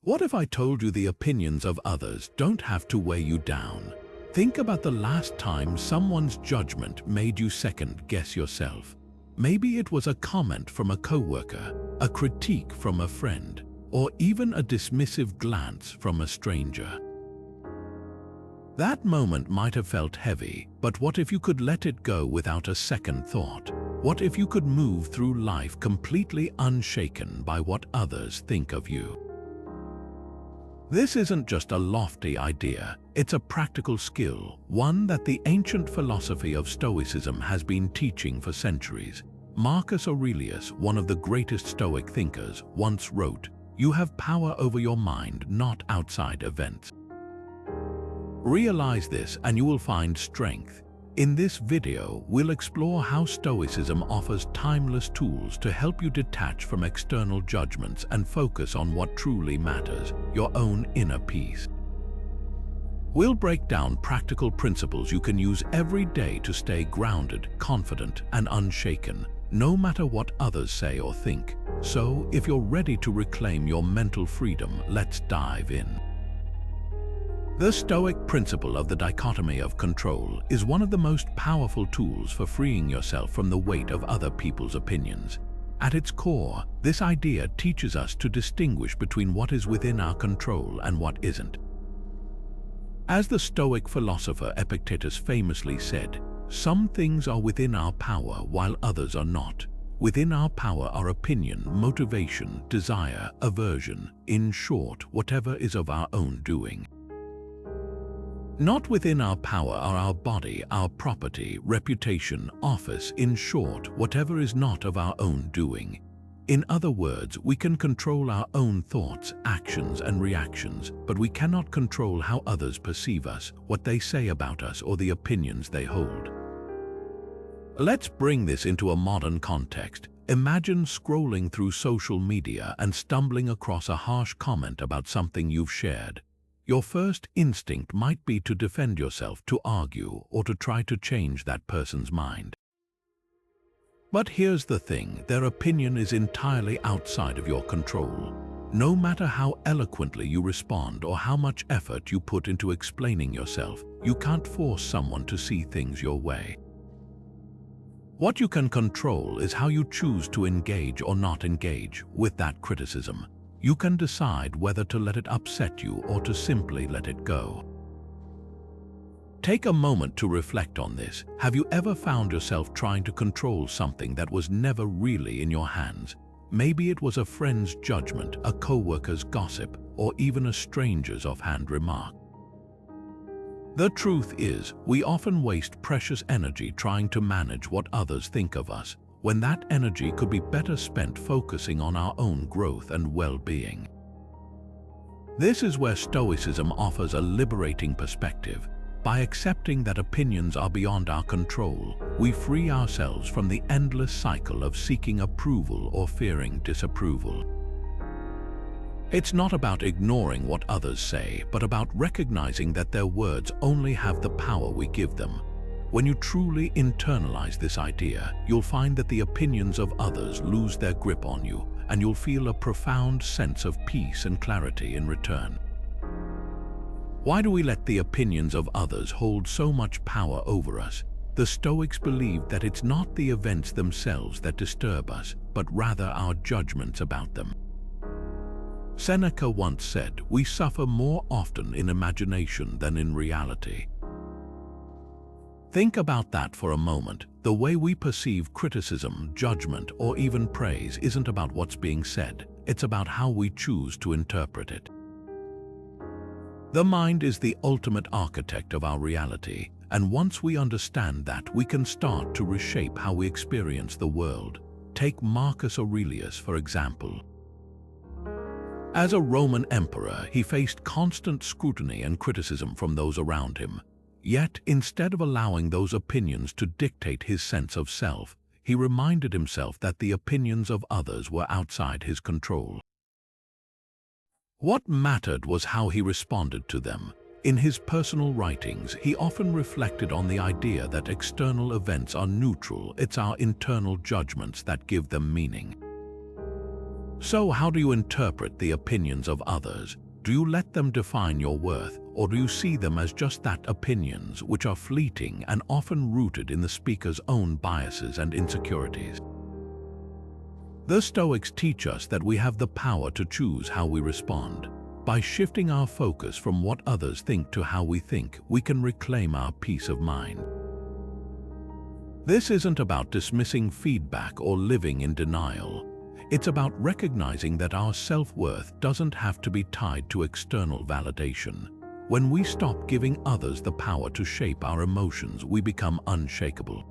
What if I told you the opinions of others don't have to weigh you down? Think about the last time someone's judgment made you second-guess yourself. Maybe it was a comment from a coworker, a critique from a friend, or even a dismissive glance from a stranger. That moment might have felt heavy, but what if you could let it go without a second thought? What if you could move through life completely unshaken by what others think of you? This isn't just a lofty idea, it's a practical skill, one that the ancient philosophy of Stoicism has been teaching for centuries. Marcus Aurelius, one of the greatest Stoic thinkers, once wrote, "You have power over your mind, not outside events." Realize this and you will find strength. In this video, we'll explore how Stoicism offers timeless tools to help you detach from external judgments and focus on what truly matters, your own inner peace. We'll break down practical principles you can use every day to stay grounded, confident, and unshaken, no matter what others say or think. So, if you're ready to reclaim your mental freedom, let's dive in. The Stoic principle of the dichotomy of control is one of the most powerful tools for freeing yourself from the weight of other people's opinions. At its core, this idea teaches us to distinguish between what is within our control and what isn't. As the Stoic philosopher Epictetus famously said, "Some things are within our power while others are not. Within our power are opinion, motivation, desire, aversion, in short, whatever is of our own doing." Not within our power are our body, our property, reputation, office, in short, whatever is not of our own doing. In other words, we can control our own thoughts, actions, and reactions, but we cannot control how others perceive us, what they say about us, or the opinions they hold. Let's bring this into a modern context. Imagine scrolling through social media and stumbling across a harsh comment about something you've shared. Your first instinct might be to defend yourself, to argue, or to try to change that person's mind. But here's the thing, their opinion is entirely outside of your control. No matter how eloquently you respond or how much effort you put into explaining yourself, you can't force someone to see things your way. What you can control is how you choose to engage or not engage with that criticism. You can decide whether to let it upset you or to simply let it go. Take a moment to reflect on this. Have you ever found yourself trying to control something that was never really in your hands? Maybe it was a friend's judgment, a coworker's gossip, or even a stranger's offhand remark. The truth is, we often waste precious energy trying to manage what others think of us, when that energy could be better spent focusing on our own growth and well-being. This is where Stoicism offers a liberating perspective. By accepting that opinions are beyond our control, we free ourselves from the endless cycle of seeking approval or fearing disapproval. It's not about ignoring what others say, but about recognizing that their words only have the power we give them. When you truly internalize this idea, you'll find that the opinions of others lose their grip on you, and you'll feel a profound sense of peace and clarity in return. Why do we let the opinions of others hold so much power over us? The Stoics believed that it's not the events themselves that disturb us, but rather our judgments about them. Seneca once said, "We suffer more often in imagination than in reality." Think about that for a moment. The way we perceive criticism, judgment, or even praise isn't about what's being said. It's about how we choose to interpret it. The mind is the ultimate architect of our reality, and once we understand that, we can start to reshape how we experience the world. Take Marcus Aurelius, for example. As a Roman emperor, he faced constant scrutiny and criticism from those around him. Yet, instead of allowing those opinions to dictate his sense of self, he reminded himself that the opinions of others were outside his control. What mattered was how he responded to them. In his personal writings, he often reflected on the idea that external events are neutral. It's our internal judgments that give them meaning. So how do you interpret the opinions of others? Do you let them define your worth, or do you see them as just that, opinions, which are fleeting and often rooted in the speaker's own biases and insecurities? The Stoics teach us that we have the power to choose how we respond. By shifting our focus from what others think to how we think, we can reclaim our peace of mind. This isn't about dismissing feedback or living in denial. It's about recognizing that our self-worth doesn't have to be tied to external validation. When we stop giving others the power to shape our emotions, we become unshakable.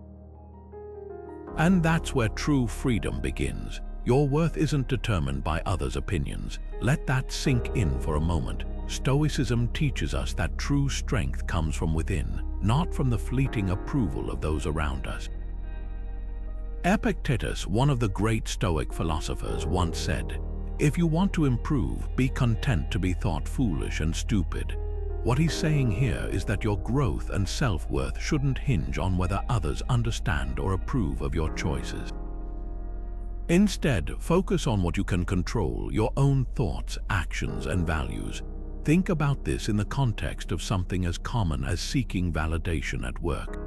And that's where true freedom begins. Your worth isn't determined by others' opinions. Let that sink in for a moment. Stoicism teaches us that true strength comes from within, not from the fleeting approval of those around us. Epictetus, one of the great Stoic philosophers, once said, "If you want to improve, be content to be thought foolish and stupid." What he's saying here is that your growth and self-worth shouldn't hinge on whether others understand or approve of your choices. Instead, focus on what you can control, your own thoughts, actions, and values. Think about this in the context of something as common as seeking validation at work.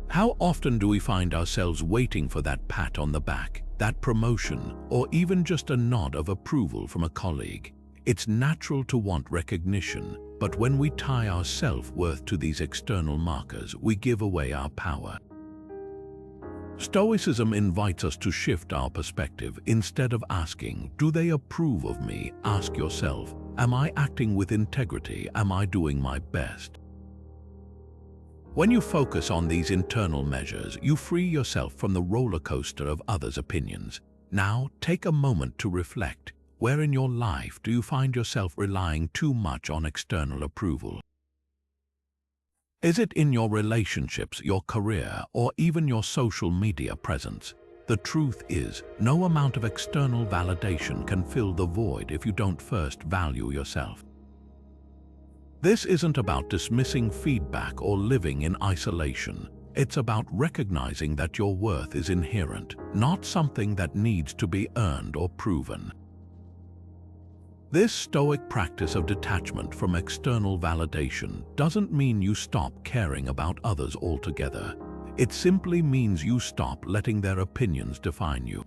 How often do we find ourselves waiting for that pat on the back, that promotion, or even just a nod of approval from a colleague? It's natural to want recognition, but when we tie our self-worth to these external markers, we give away our power. Stoicism invites us to shift our perspective. Instead of asking, "Do they approve of me?" ask yourself, "Am I acting with integrity? Am I doing my best?" When you focus on these internal measures, you free yourself from the roller coaster of others' opinions. Now, take a moment to reflect. Where in your life do you find yourself relying too much on external approval? Is it in your relationships, your career, or even your social media presence? The truth is, no amount of external validation can fill the void if you don't first value yourself. This isn't about dismissing feedback or living in isolation. It's about recognizing that your worth is inherent, not something that needs to be earned or proven. This Stoic practice of detachment from external validation doesn't mean you stop caring about others altogether. It simply means you stop letting their opinions define you.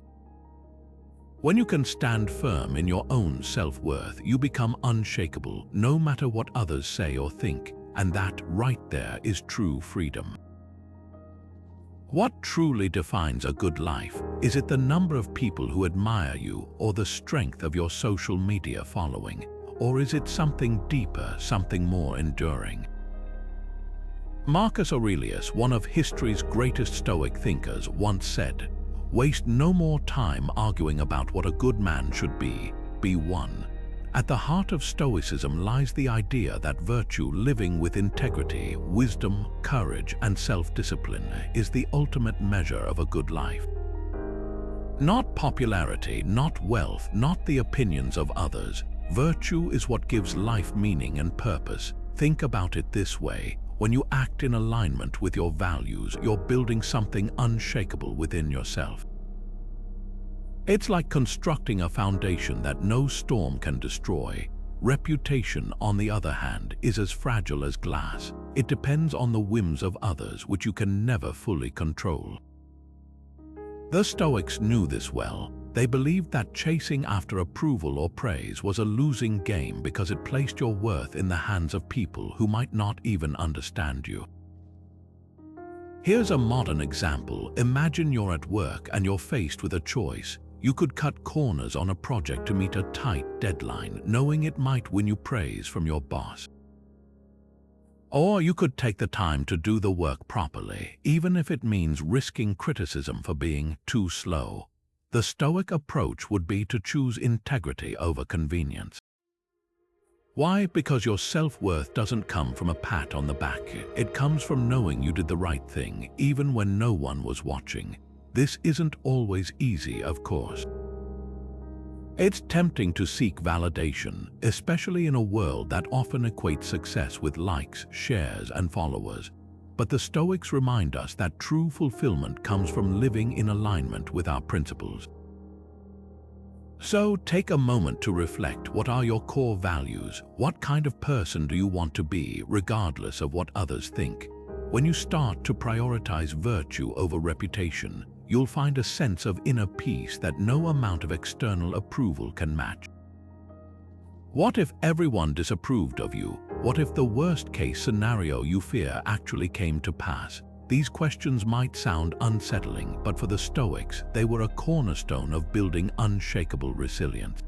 When you can stand firm in your own self-worth, you become unshakable, no matter what others say or think, and that right there is true freedom. What truly defines a good life? Is it the number of people who admire you, or the strength of your social media following? Or is it something deeper, something more enduring? Marcus Aurelius, one of history's greatest Stoic thinkers, once said, "Waste no more time arguing about what a good man should be one." At the heart of Stoicism lies the idea that virtue, living with integrity, wisdom, courage, and self-discipline, is the ultimate measure of a good life. Not popularity, not wealth, not the opinions of others. Virtue is what gives life meaning and purpose. Think about it this way. When you act in alignment with your values, you're building something unshakable within yourself. It's like constructing a foundation that no storm can destroy. Reputation, on the other hand, is as fragile as glass. It depends on the whims of others, which you can never fully control. The Stoics knew this well. They believed that chasing after approval or praise was a losing game because it placed your worth in the hands of people who might not even understand you. Here's a modern example. Imagine you're at work and you're faced with a choice. You could cut corners on a project to meet a tight deadline, knowing it might win you praise from your boss. Or you could take the time to do the work properly, even if it means risking criticism for being too slow. The Stoic approach would be to choose integrity over convenience. Why? Because your self-worth doesn't come from a pat on the back. It comes from knowing you did the right thing, even when no one was watching. This isn't always easy, of course. It's tempting to seek validation, especially in a world that often equates success with likes, shares, and followers. But the Stoics remind us that true fulfillment comes from living in alignment with our principles. So take a moment to reflect. What are your core values? What kind of person do you want to be, regardless of what others think? When you start to prioritize virtue over reputation, you'll find a sense of inner peace that no amount of external approval can match. What if everyone disapproved of you? What if the worst-case scenario you fear actually came to pass? These questions might sound unsettling, but for the Stoics, they were a cornerstone of building unshakable resilience.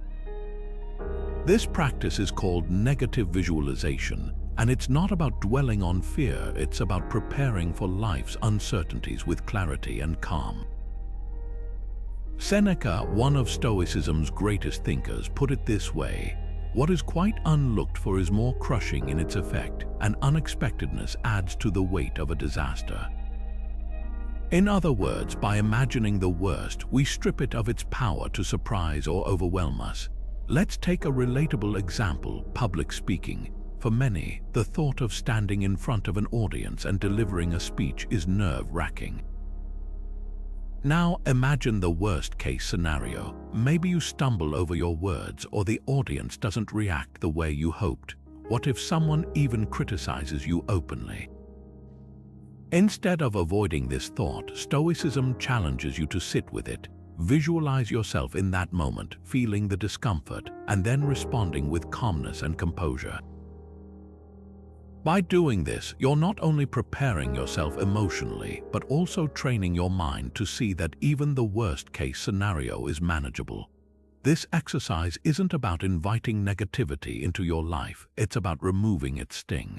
This practice is called negative visualization, and it's not about dwelling on fear, it's about preparing for life's uncertainties with clarity and calm. Seneca, one of Stoicism's greatest thinkers, put it this way: "What is quite unlooked for is more crushing in its effect, and unexpectedness adds to the weight of a disaster." In other words, by imagining the worst, we strip it of its power to surprise or overwhelm us. Let's take a relatable example: public speaking. For many, the thought of standing in front of an audience and delivering a speech is nerve-wracking. Now imagine the worst-case scenario. Maybe you stumble over your words, or the audience doesn't react the way you hoped. What if someone even criticizes you openly? Instead of avoiding this thought, Stoicism challenges you to sit with it. Visualize yourself in that moment, feeling the discomfort, and then responding with calmness and composure. By doing this, you're not only preparing yourself emotionally, but also training your mind to see that even the worst-case scenario is manageable. This exercise isn't about inviting negativity into your life, it's about removing its sting.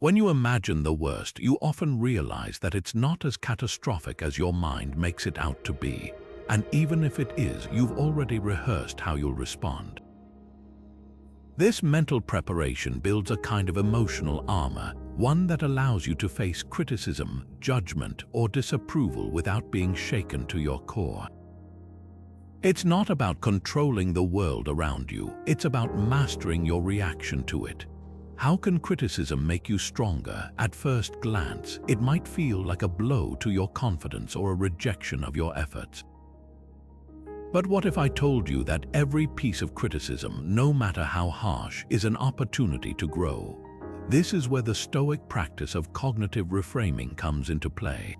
When you imagine the worst, you often realize that it's not as catastrophic as your mind makes it out to be. And even if it is, you've already rehearsed how you'll respond. This mental preparation builds a kind of emotional armor, one that allows you to face criticism, judgment, or disapproval without being shaken to your core. It's not about controlling the world around you, it's about mastering your reaction to it. How can criticism make you stronger? At first glance, it might feel like a blow to your confidence or a rejection of your efforts. But what if I told you that every piece of criticism, no matter how harsh, is an opportunity to grow? This is where the Stoic practice of cognitive reframing comes into play.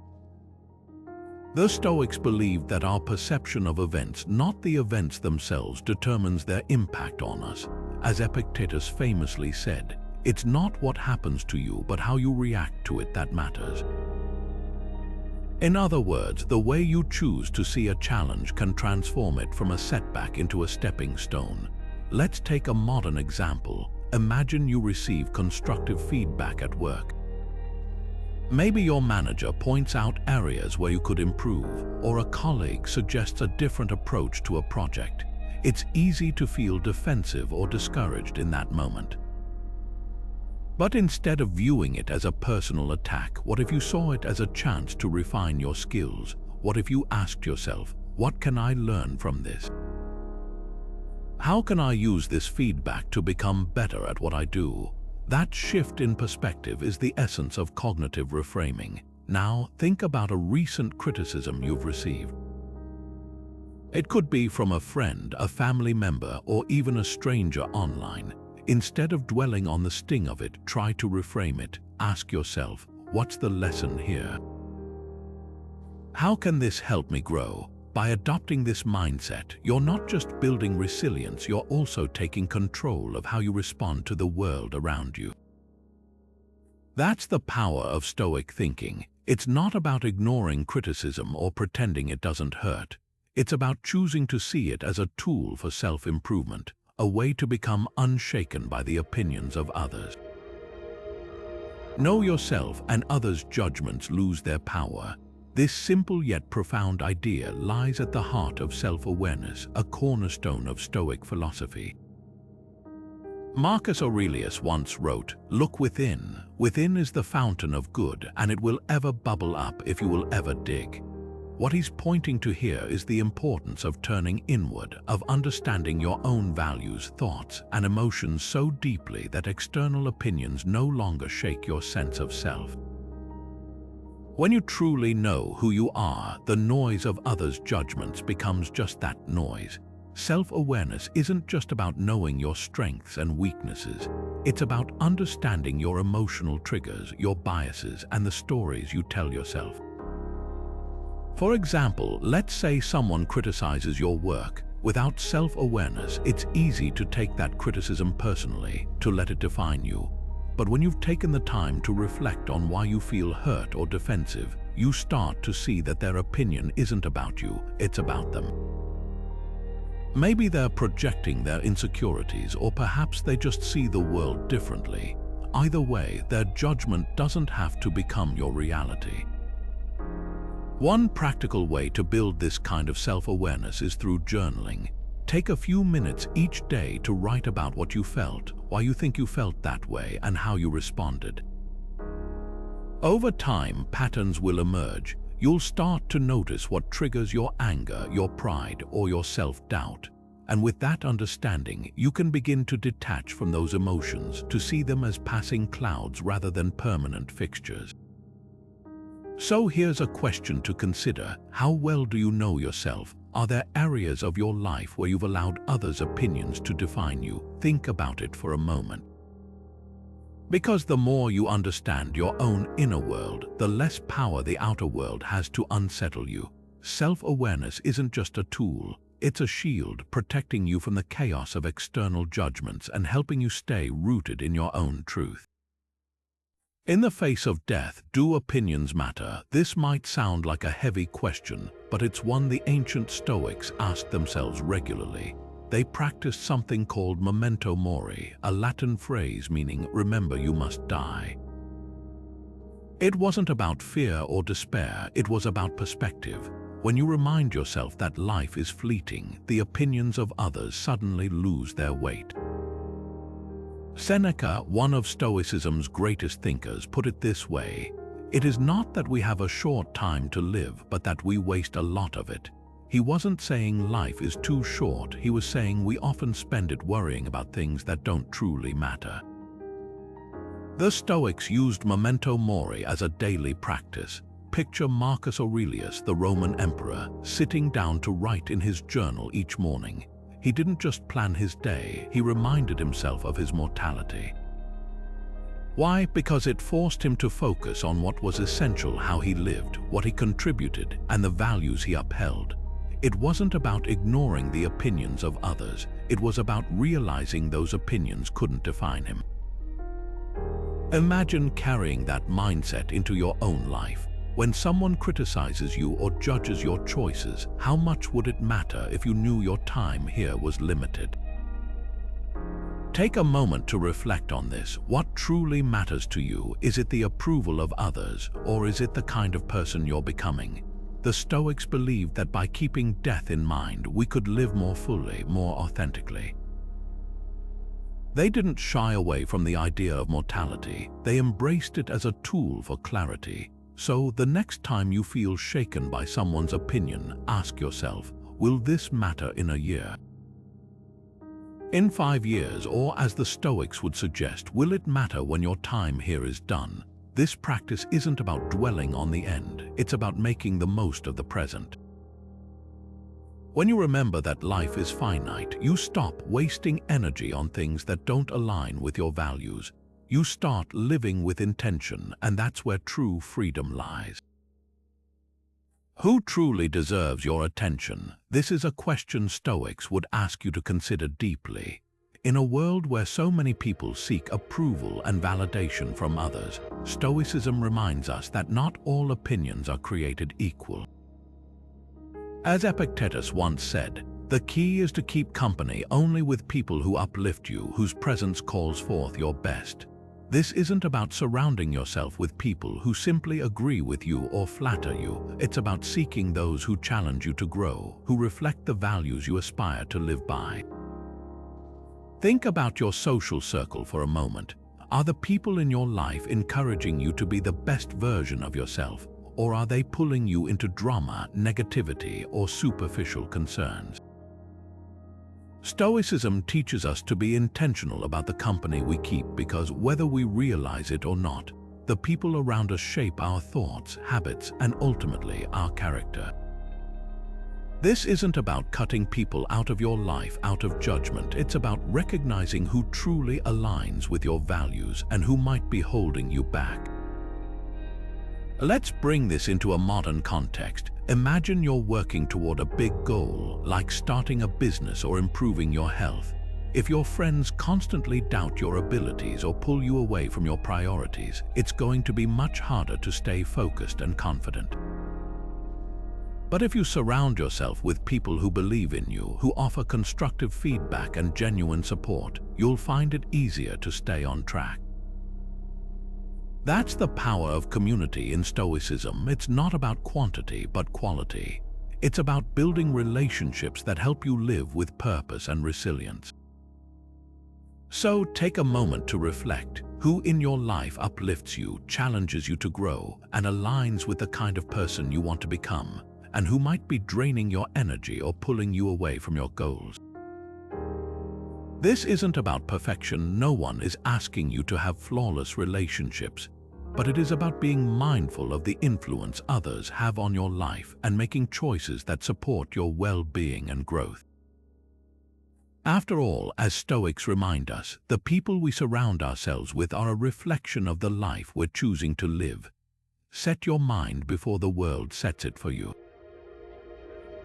The Stoics believed that our perception of events, not the events themselves, determines their impact on us. As Epictetus famously said, "It's not what happens to you, but how you react to it that matters." In other words, the way you choose to see a challenge can transform it from a setback into a stepping stone. Let's take a modern example. Imagine you receive constructive feedback at work. Maybe your manager points out areas where you could improve, or a colleague suggests a different approach to a project. It's easy to feel defensive or discouraged in that moment. But instead of viewing it as a personal attack, what if you saw it as a chance to refine your skills? What if you asked yourself, what can I learn from this? How can I use this feedback to become better at what I do? That shift in perspective is the essence of cognitive reframing. Now, think about a recent criticism you've received. It could be from a friend, a family member, or even a stranger online. Instead of dwelling on the sting of it, try to reframe it. Ask yourself, what's the lesson here? How can this help me grow? By adopting this mindset, you're not just building resilience, you're also taking control of how you respond to the world around you. That's the power of Stoic thinking. It's not about ignoring criticism or pretending it doesn't hurt. It's about choosing to see it as a tool for self-improvement, a way to become unshaken by the opinions of others. Know yourself, and others' judgments lose their power. This simple yet profound idea lies at the heart of self-awareness, a cornerstone of Stoic philosophy. Marcus Aurelius once wrote, "Look within. Within is the fountain of good, and it will ever bubble up if you will ever dig." What he's pointing to here is the importance of turning inward, of understanding your own values, thoughts, and emotions so deeply that external opinions no longer shake your sense of self. When you truly know who you are, the noise of others' judgments becomes just that noise. Self-awareness isn't just about knowing your strengths and weaknesses. It's about understanding your emotional triggers, your biases, and the stories you tell yourself. For example, let's say someone criticizes your work. Without self-awareness, it's easy to take that criticism personally, to let it define you. But when you've taken the time to reflect on why you feel hurt or defensive, you start to see that their opinion isn't about you, it's about them. Maybe they're projecting their insecurities, or perhaps they just see the world differently. Either way, their judgment doesn't have to become your reality. One practical way to build this kind of self-awareness is through journaling. Take a few minutes each day to write about what you felt, why you think you felt that way, and how you responded. Over time, patterns will emerge. You'll start to notice what triggers your anger, your pride, or your self-doubt. And with that understanding, you can begin to detach from those emotions, to see them as passing clouds rather than permanent fixtures. So here's a question to consider. How well do you know yourself? Are there areas of your life where you've allowed others' opinions to define you? Think about it for a moment. Because the more you understand your own inner world, the less power the outer world has to unsettle you. Self-awareness isn't just a tool, it's a shield protecting you from the chaos of external judgments and helping you stay rooted in your own truth. In the face of death, do opinions matter? This might sound like a heavy question, but it's one the ancient Stoics asked themselves regularly. They practiced something called Memento Mori, a Latin phrase meaning "remember you must die." It wasn't about fear or despair, it was about perspective. When you remind yourself that life is fleeting, the opinions of others suddenly lose their weight. Seneca, one of Stoicism's greatest thinkers, put it this way: "It is not that we have a short time to live, but that we waste a lot of it." He wasn't saying life is too short, he was saying we often spend it worrying about things that don't truly matter. The Stoics used Memento Mori as a daily practice. Picture Marcus Aurelius, the Roman emperor, sitting down to write in his journal each morning. He didn't just plan his day, he reminded himself of his mortality. Why? Because it forced him to focus on what was essential, how he lived, what he contributed, and the values he upheld. It wasn't about ignoring the opinions of others, it was about realizing those opinions couldn't define him. Imagine carrying that mindset into your own life. When someone criticizes you or judges your choices, how much would it matter if you knew your time here was limited? Take a moment to reflect on this. What truly matters to you? Is it the approval of others, or is it the kind of person you're becoming? The Stoics believed that by keeping death in mind, we could live more fully, more authentically. They didn't shy away from the idea of mortality. They embraced it as a tool for clarity. So the next time you feel shaken by someone's opinion, ask yourself, will this matter in a year? In 5 years, or as the Stoics would suggest, will it matter when your time here is done? This practice isn't about dwelling on the end, it's about making the most of the present. When you remember that life is finite, you stop wasting energy on things that don't align with your values. You start living with intention, and that's where true freedom lies. Who truly deserves your attention? This is a question Stoics would ask you to consider deeply. In a world where so many people seek approval and validation from others, Stoicism reminds us that not all opinions are created equal. As Epictetus once said, the key is to keep company only with people who uplift you, whose presence calls forth your best. This isn't about surrounding yourself with people who simply agree with you or flatter you. It's about seeking those who challenge you to grow, who reflect the values you aspire to live by. Think about your social circle for a moment. Are the people in your life encouraging you to be the best version of yourself, or are they pulling you into drama, negativity, or superficial concerns? Stoicism teaches us to be intentional about the company we keep because whether we realize it or not, the people around us shape our thoughts, habits, and ultimately our character. This isn't about cutting people out of your life out of judgment. It's about recognizing who truly aligns with your values and who might be holding you back. Let's bring this into a modern context. Imagine you're working toward a big goal, like starting a business or improving your health. If your friends constantly doubt your abilities or pull you away from your priorities, it's going to be much harder to stay focused and confident. But if you surround yourself with people who believe in you, who offer constructive feedback and genuine support, you'll find it easier to stay on track. That's the power of community in Stoicism. It's not about quantity, but quality. It's about building relationships that help you live with purpose and resilience. So take a moment to reflect. Who in your life uplifts you, challenges you to grow, and aligns with the kind of person you want to become, and who might be draining your energy or pulling you away from your goals? This isn't about perfection. No one is asking you to have flawless relationships, but it is about being mindful of the influence others have on your life and making choices that support your well-being and growth. After all, as Stoics remind us, the people we surround ourselves with are a reflection of the life we're choosing to live. Set your mind before the world sets it for you.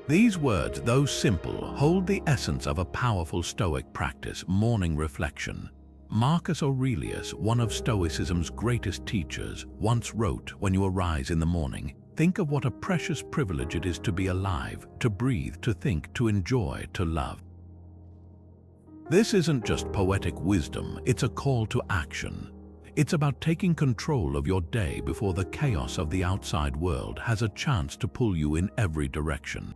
These words, though simple, hold the essence of a powerful Stoic practice: morning reflection. Marcus Aurelius, one of Stoicism's greatest teachers, once wrote, "When you arise in the morning, think of what a precious privilege it is to be alive, to breathe, to think, to enjoy, to love." This isn't just poetic wisdom, it's a call to action. It's about taking control of your day before the chaos of the outside world has a chance to pull you in every direction.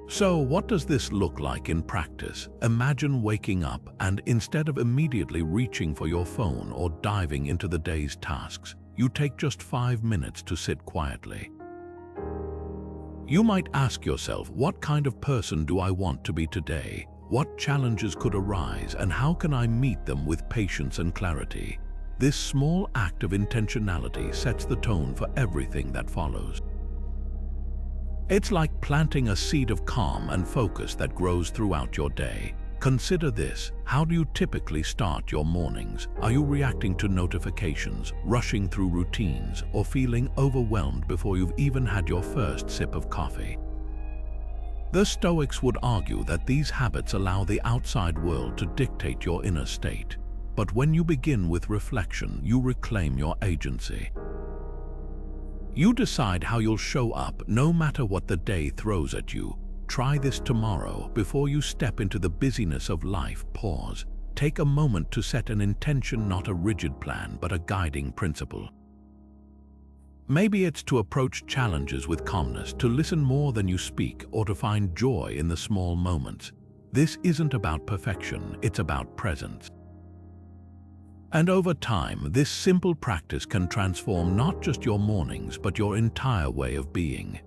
So, what does this look like in practice? Imagine waking up and, instead of immediately reaching for your phone or diving into the day's tasks, you take just 5 minutes to sit quietly. You might ask yourself, what kind of person do I want to be today? What challenges could arise, and how can I meet them with patience and clarity? This small act of intentionality sets the tone for everything that follows. It's like planting a seed of calm and focus that grows throughout your day. Consider this: how do you typically start your mornings? Are you reacting to notifications, rushing through routines, or feeling overwhelmed before you've even had your first sip of coffee? The Stoics would argue that these habits allow the outside world to dictate your inner state. But when you begin with reflection, you reclaim your agency. You decide how you'll show up no matter what the day throws at you. Try this tomorrow. Before you step into the busyness of life, pause. Take a moment to set an intention, not a rigid plan, but a guiding principle. Maybe it's to approach challenges with calmness, to listen more than you speak, or to find joy in the small moments. This isn't about perfection, it's about presence. And over time, this simple practice can transform not just your mornings, but your entire way of being.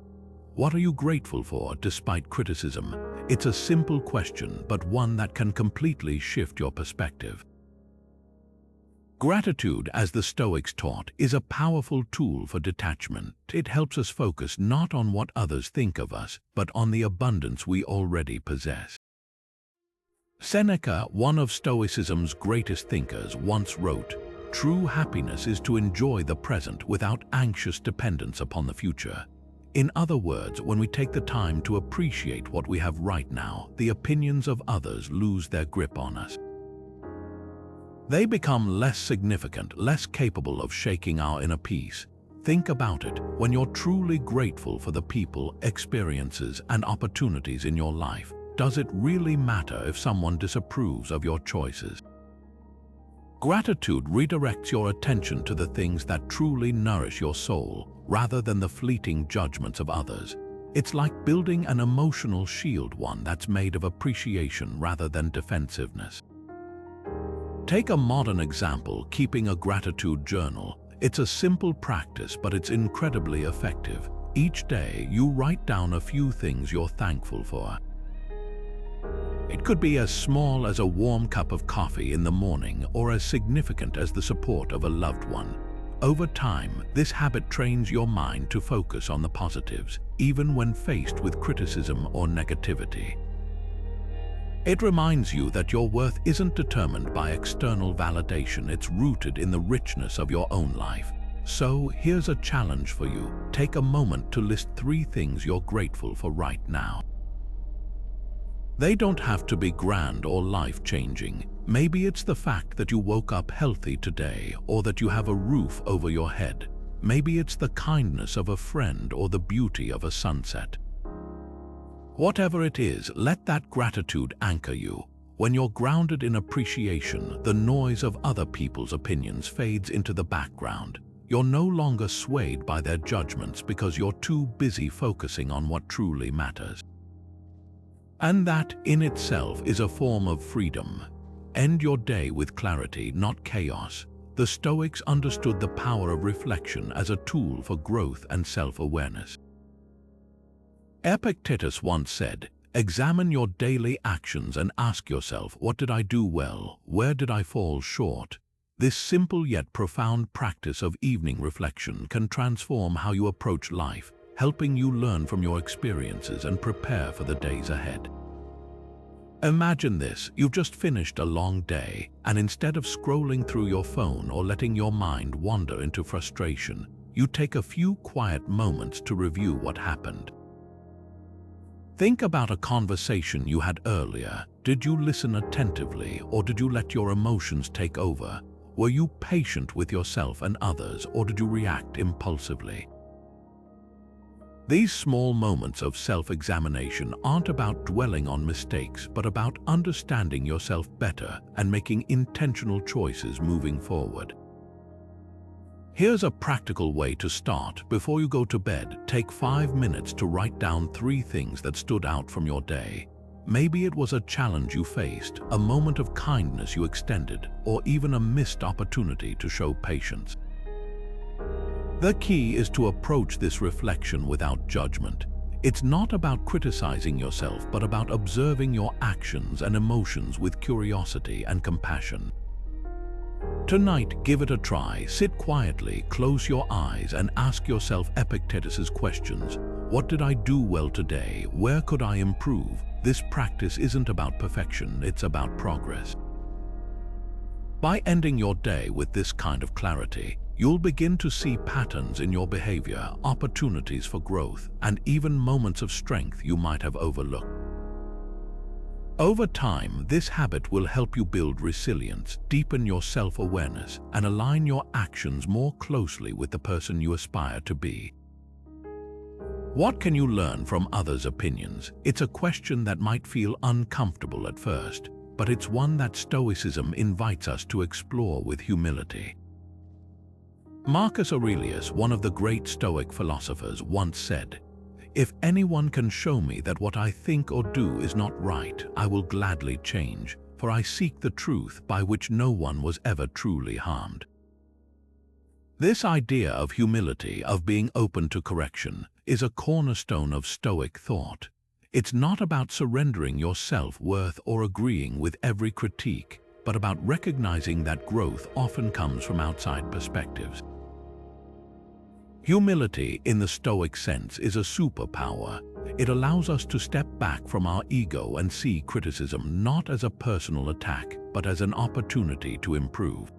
What are you grateful for despite criticism? It's a simple question, but one that can completely shift your perspective. Gratitude, as the Stoics taught, is a powerful tool for detachment. It helps us focus not on what others think of us, but on the abundance we already possess. Seneca, one of Stoicism's greatest thinkers, once wrote, "True happiness is to enjoy the present without anxious dependence upon the future." In other words, when we take the time to appreciate what we have right now, the opinions of others lose their grip on us. They become less significant, less capable of shaking our inner peace. Think about it. When you're truly grateful for the people, experiences, and opportunities in your life, does it really matter if someone disapproves of your choices? Gratitude redirects your attention to the things that truly nourish your soul, rather than the fleeting judgments of others. It's like building an emotional shield, one that's made of appreciation rather than defensiveness. Take a modern example: keeping a gratitude journal. It's a simple practice, but it's incredibly effective. Each day, you write down a few things you're thankful for. It could be as small as a warm cup of coffee in the morning or as significant as the support of a loved one. Over time, this habit trains your mind to focus on the positives, even when faced with criticism or negativity. It reminds you that your worth isn't determined by external validation, it's rooted in the richness of your own life. So, here's a challenge for you. Take a moment to list 3 things you're grateful for right now. They don't have to be grand or life-changing. Maybe it's the fact that you woke up healthy today, or that you have a roof over your head. Maybe it's the kindness of a friend or the beauty of a sunset. Whatever it is, let that gratitude anchor you. When you're grounded in appreciation, the noise of other people's opinions fades into the background. You're no longer swayed by their judgments because you're too busy focusing on what truly matters. And that, in itself, is a form of freedom. End your day with clarity, not chaos. The Stoics understood the power of reflection as a tool for growth and self-awareness. Epictetus once said, "Examine your daily actions and ask yourself, what did I do well? Where did I fall short?" This simple yet profound practice of evening reflection can transform how you approach life, helping you learn from your experiences and prepare for the days ahead. Imagine this: you've just finished a long day, and instead of scrolling through your phone or letting your mind wander into frustration, you take a few quiet moments to review what happened. Think about a conversation you had earlier. Did you listen attentively, or did you let your emotions take over? Were you patient with yourself and others, or did you react impulsively? These small moments of self-examination aren't about dwelling on mistakes, but about understanding yourself better and making intentional choices moving forward. Here's a practical way to start. Before you go to bed, take 5 minutes to write down 3 things that stood out from your day. Maybe it was a challenge you faced, a moment of kindness you extended, or even a missed opportunity to show patience. The key is to approach this reflection without judgment. It's not about criticizing yourself, but about observing your actions and emotions with curiosity and compassion. Tonight, give it a try. Sit quietly, close your eyes, and ask yourself Epictetus's questions. What did I do well today? Where could I improve? This practice isn't about perfection, it's about progress. By ending your day with this kind of clarity, you'll begin to see patterns in your behavior, opportunities for growth, and even moments of strength you might have overlooked. Over time, this habit will help you build resilience, deepen your self-awareness, and align your actions more closely with the person you aspire to be. What can you learn from others' opinions? It's a question that might feel uncomfortable at first, but it's one that Stoicism invites us to explore with humility. Marcus Aurelius, one of the great Stoic philosophers, once said, "If anyone can show me that what I think or do is not right, I will gladly change, for I seek the truth by which no one was ever truly harmed." This idea of humility, of being open to correction, is a cornerstone of Stoic thought. It's not about surrendering your self-worth or agreeing with every critique, but about recognizing that growth often comes from outside perspectives. Humility, in the Stoic sense, is a superpower. It allows us to step back from our ego and see criticism not as a personal attack, but as an opportunity to improve.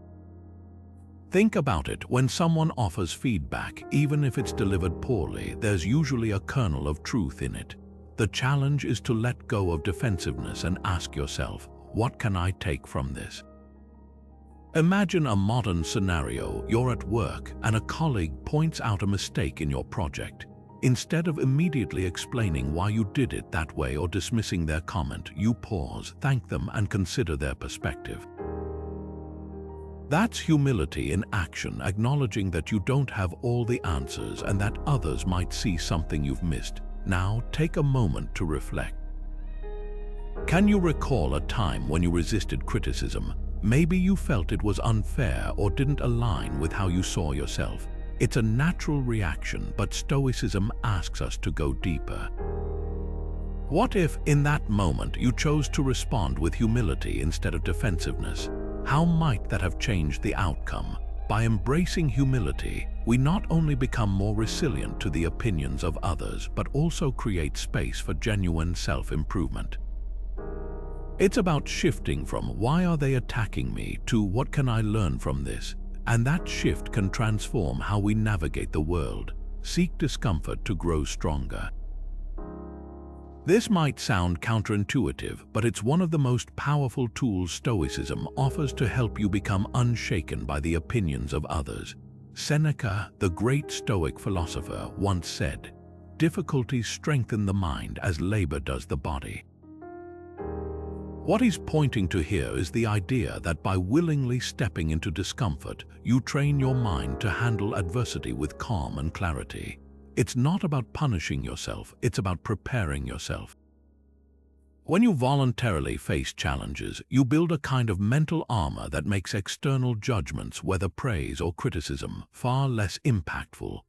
Think about it: when someone offers feedback, even if it's delivered poorly, there's usually a kernel of truth in it. The challenge is to let go of defensiveness and ask yourself, what can I take from this? Imagine a modern scenario. You're at work and a colleague points out a mistake in your project. Instead of immediately explaining why you did it that way or dismissing their comment, you pause, thank them, and consider their perspective. That's humility in action, acknowledging that you don't have all the answers and that others might see something you've missed. Now, take a moment to reflect. Can you recall a time when you resisted criticism? Maybe you felt it was unfair or didn't align with how you saw yourself. It's a natural reaction, but Stoicism asks us to go deeper. What if, in that moment, you chose to respond with humility instead of defensiveness? How might that have changed the outcome? By embracing humility, we not only become more resilient to the opinions of others, but also create space for genuine self-improvement. It's about shifting from "why are they attacking me" to "what can I learn from this?" And that shift can transform how we navigate the world. Seek discomfort to grow stronger. This might sound counterintuitive, but it's one of the most powerful tools Stoicism offers to help you become unshaken by the opinions of others. Seneca, the great Stoic philosopher, once said, "Difficulties strengthen the mind as labor does the body." What he's pointing to here is the idea that by willingly stepping into discomfort, you train your mind to handle adversity with calm and clarity. It's not about punishing yourself, it's about preparing yourself. When you voluntarily face challenges, you build a kind of mental armor that makes external judgments, whether praise or criticism, far less impactful.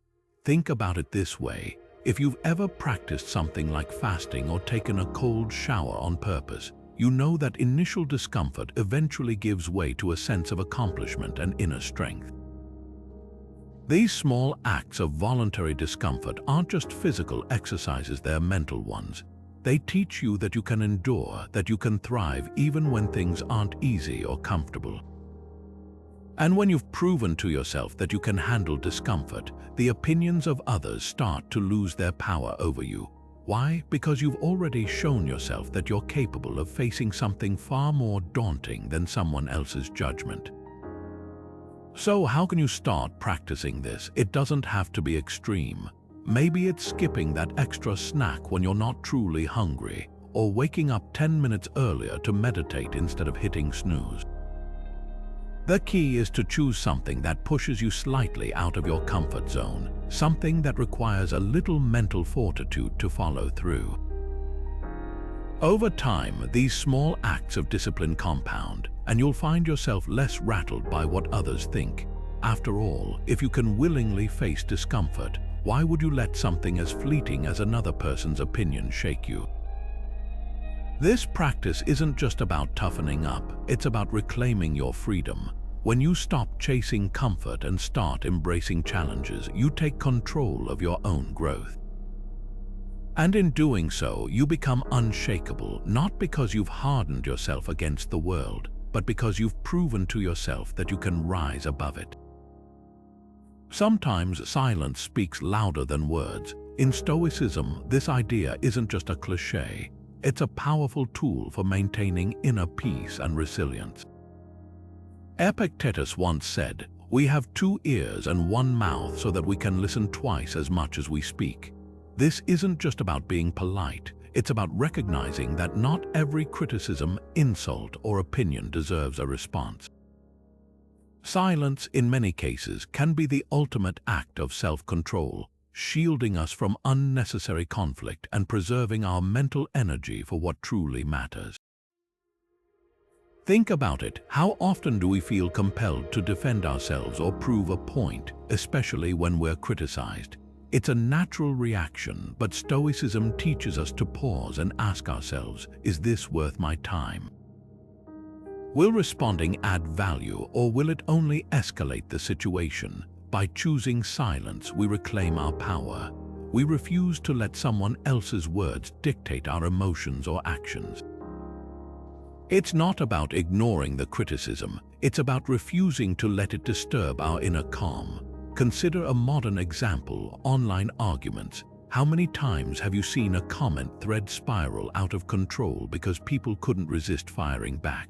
Think about it this way: if you've ever practiced something like fasting or taken a cold shower on purpose, you know that initial discomfort eventually gives way to a sense of accomplishment and inner strength. These small acts of voluntary discomfort aren't just physical exercises, they're mental ones. They teach you that you can endure, that you can thrive even when things aren't easy or comfortable. And when you've proven to yourself that you can handle discomfort, the opinions of others start to lose their power over you. Why? Because you've already shown yourself that you're capable of facing something far more daunting than someone else's judgment. So how can you start practicing this? It doesn't have to be extreme. Maybe it's skipping that extra snack when you're not truly hungry, or waking up 10 minutes earlier to meditate instead of hitting snooze. The key is to choose something that pushes you slightly out of your comfort zone, something that requires a little mental fortitude to follow through. Over time, these small acts of discipline compound, and you'll find yourself less rattled by what others think. After all, if you can willingly face discomfort, why would you let something as fleeting as another person's opinion shake you? This practice isn't just about toughening up, it's about reclaiming your freedom. When you stop chasing comfort and start embracing challenges, you take control of your own growth. And in doing so, you become unshakable, not because you've hardened yourself against the world, but because you've proven to yourself that you can rise above it. Sometimes silence speaks louder than words. In Stoicism, this idea isn't just a cliché, it's a powerful tool for maintaining inner peace and resilience. Epictetus once said, "We have 2 ears and 1 mouth so that we can listen twice as much as we speak." This isn't just about being polite, it's about recognizing that not every criticism, insult, or opinion deserves a response. Silence, in many cases, can be the ultimate act of self-control, shielding us from unnecessary conflict and preserving our mental energy for what truly matters. Think about it. How often do we feel compelled to defend ourselves or prove a point, especially when we're criticized? It's a natural reaction, but Stoicism teaches us to pause and ask ourselves, is this worth my time? Will responding add value, or will it only escalate the situation? By choosing silence, we reclaim our power. We refuse to let someone else's words dictate our emotions or actions. It's not about ignoring the criticism, it's about refusing to let it disturb our inner calm. Consider a modern example: online arguments. How many times have you seen a comment thread spiral out of control because people couldn't resist firing back?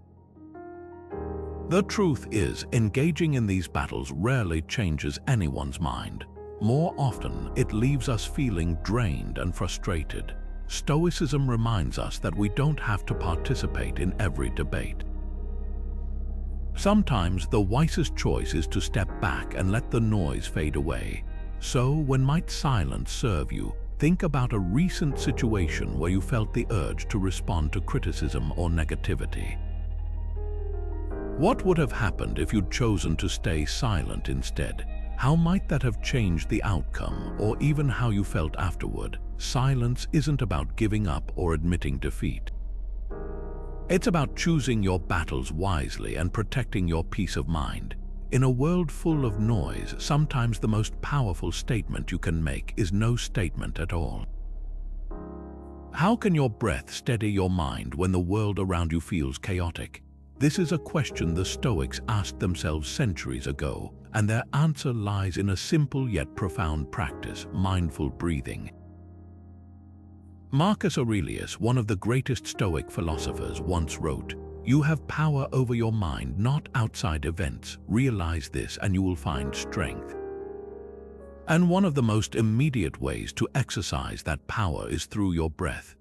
The truth is, engaging in these battles rarely changes anyone's mind. More often, it leaves us feeling drained and frustrated. Stoicism reminds us that we don't have to participate in every debate. Sometimes the wisest choice is to step back and let the noise fade away. So, when might silence serve you? Think about a recent situation where you felt the urge to respond to criticism or negativity. What would have happened if you'd chosen to stay silent instead? How might that have changed the outcome, or even how you felt afterward? silence isn't about giving up or admitting defeat. It's about choosing your battles wisely and protecting your peace of mind. In a world full of noise, sometimes the most powerful statement you can make is no statement at all. How can your breath steady your mind when the world around you feels chaotic? This is a question the Stoics asked themselves centuries ago, and their answer lies in a simple yet profound practice: mindful breathing. Marcus Aurelius, one of the greatest Stoic philosophers, once wrote, "You have power over your mind, not outside events. Realize this and you will find strength." And one of the most immediate ways to exercise that power is through your breath.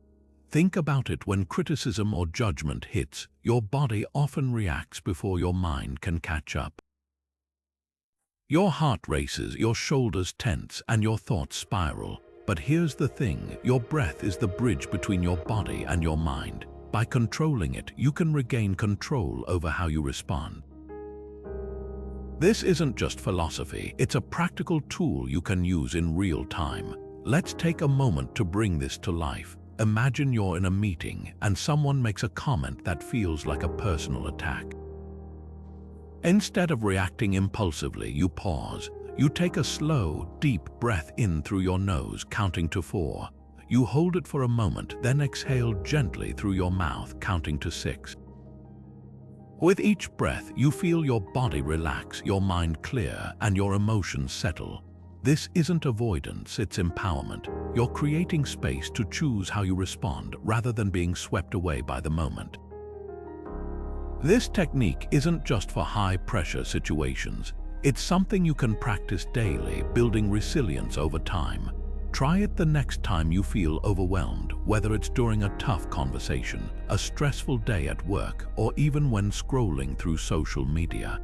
Think about it: when criticism or judgment hits, your body often reacts before your mind can catch up. Your heart races, your shoulders tense, and your thoughts spiral. But here's the thing: your breath is the bridge between your body and your mind. By controlling it, you can regain control over how you respond. This isn't just philosophy, it's a practical tool you can use in real time. Let's take a moment to bring this to life. Imagine you're in a meeting and someone makes a comment that feels like a personal attack. Instead of reacting impulsively, you pause. You take a slow, deep breath in through your nose, counting to 4. You hold it for a moment, then exhale gently through your mouth, counting to 6. With each breath, you feel your body relax, your mind clear, and your emotions settle. This isn't avoidance, it's empowerment. You're creating space to choose how you respond rather than being swept away by the moment. This technique isn't just for high-pressure situations. It's something you can practice daily, building resilience over time. Try it the next time you feel overwhelmed, whether it's during a tough conversation, a stressful day at work, or even when scrolling through social media.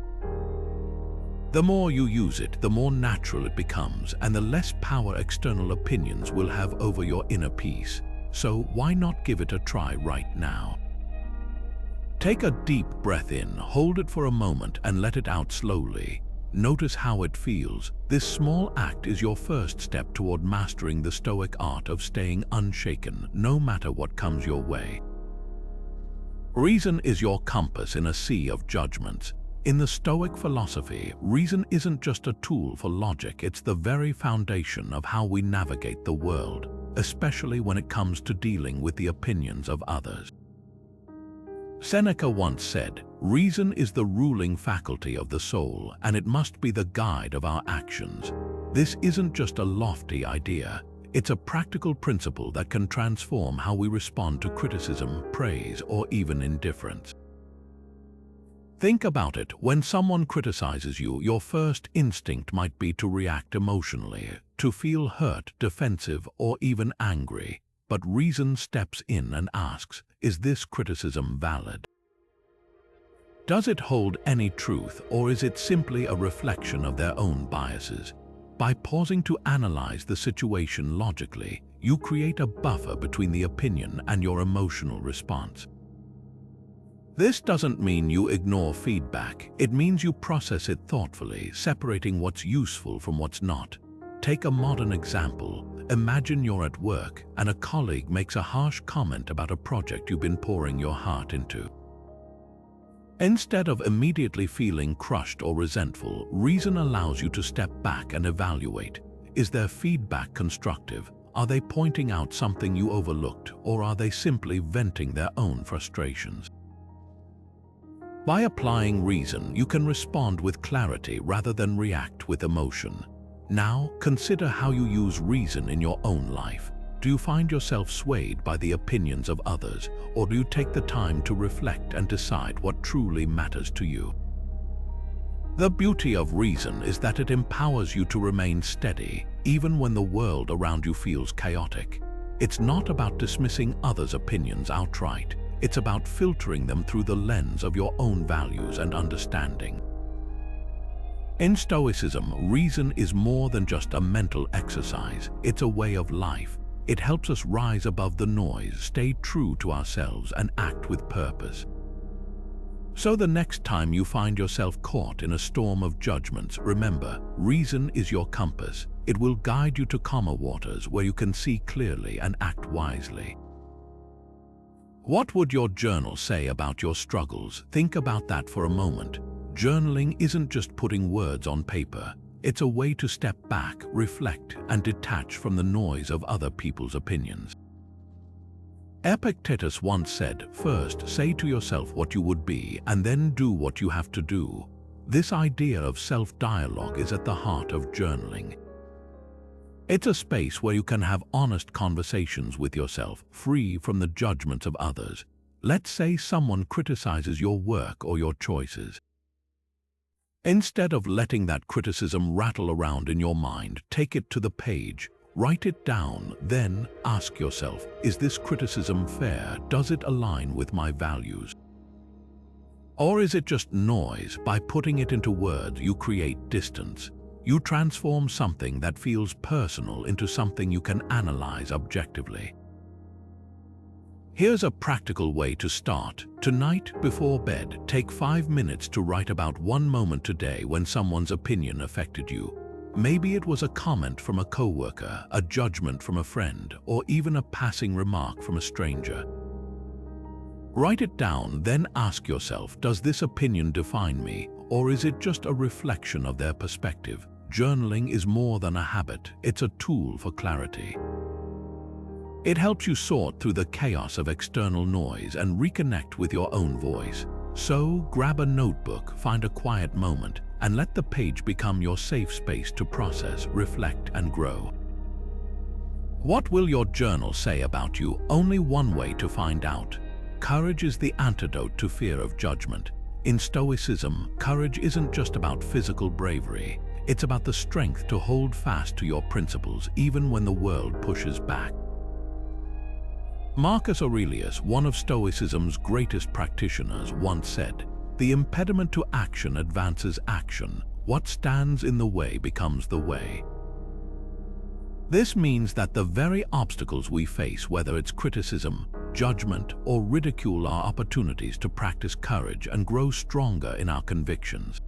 The more you use it, the more natural it becomes, and the less power external opinions will have over your inner peace. So why not give it a try right now? Take a deep breath in, hold it for a moment, and let it out slowly. Notice how it feels. This small act is your first step toward mastering the Stoic art of staying unshaken, no matter what comes your way. Reason is your compass in a sea of judgments. In the Stoic philosophy, reason isn't just a tool for logic, it's the very foundation of how we navigate the world, especially when it comes to dealing with the opinions of others. Seneca once said, "Reason is the ruling faculty of the soul, and it must be the guide of our actions." This isn't just a lofty idea, it's a practical principle that can transform how we respond to criticism, praise, or even indifference. Think about it: when someone criticizes you, your first instinct might be to react emotionally, to feel hurt, defensive, or even angry. But reason steps in and asks, is this criticism valid? Does it hold any truth, or is it simply a reflection of their own biases? By pausing to analyze the situation logically, you create a buffer between the opinion and your emotional response. This doesn't mean you ignore feedback. It means you process it thoughtfully, separating what's useful from what's not. Take a modern example. Imagine you're at work and a colleague makes a harsh comment about a project you've been pouring your heart into. Instead of immediately feeling crushed or resentful, reason allows you to step back and evaluate. Is their feedback constructive? Are they pointing out something you overlooked, or are they simply venting their own frustrations? By applying reason, you can respond with clarity rather than react with emotion. Now, consider how you use reason in your own life. Do you find yourself swayed by the opinions of others, or do you take the time to reflect and decide what truly matters to you? The beauty of reason is that it empowers you to remain steady, even when the world around you feels chaotic. It's not about dismissing others' opinions outright. It's about filtering them through the lens of your own values and understanding. In Stoicism, reason is more than just a mental exercise. It's a way of life. It helps us rise above the noise, stay true to ourselves, and act with purpose. So the next time you find yourself caught in a storm of judgments, remember, reason is your compass. It will guide you to calmer waters where you can see clearly and act wisely. What would your journal say about your struggles? Think about that for a moment. Journaling isn't just putting words on paper. It's a way to step back, reflect, and detach from the noise of other people's opinions. Epictetus once said, "First, say to yourself what you would be, and then do what you have to do." This idea of self-dialogue is at the heart of journaling. It's a space where you can have honest conversations with yourself, free from the judgments of others. Let's say someone criticizes your work or your choices. Instead of letting that criticism rattle around in your mind, take it to the page, write it down, then ask yourself, is this criticism fair? Does it align with my values? Or is it just noise? By putting it into words, you create distance. You transform something that feels personal into something you can analyze objectively. Here's a practical way to start. Tonight, before bed, take 5 minutes to write about one moment today when someone's opinion affected you. Maybe it was a comment from a coworker, a judgment from a friend, or even a passing remark from a stranger. Write it down, then ask yourself, does this opinion define me, or is it just a reflection of their perspective? Journaling is more than a habit, it's a tool for clarity. It helps you sort through the chaos of external noise and reconnect with your own voice. So, grab a notebook, find a quiet moment, and let the page become your safe space to process, reflect, and grow. What will your journal say about you? Only one way to find out. Courage is the antidote to fear of judgment. In Stoicism, courage isn't just about physical bravery. It's about the strength to hold fast to your principles even when the world pushes back. Marcus Aurelius, one of Stoicism's greatest practitioners, once said, "The impediment to action advances action. What stands in the way becomes the way." This means that the very obstacles we face, whether it's criticism, judgment, or ridicule, are opportunities to practice courage and grow stronger in our convictions.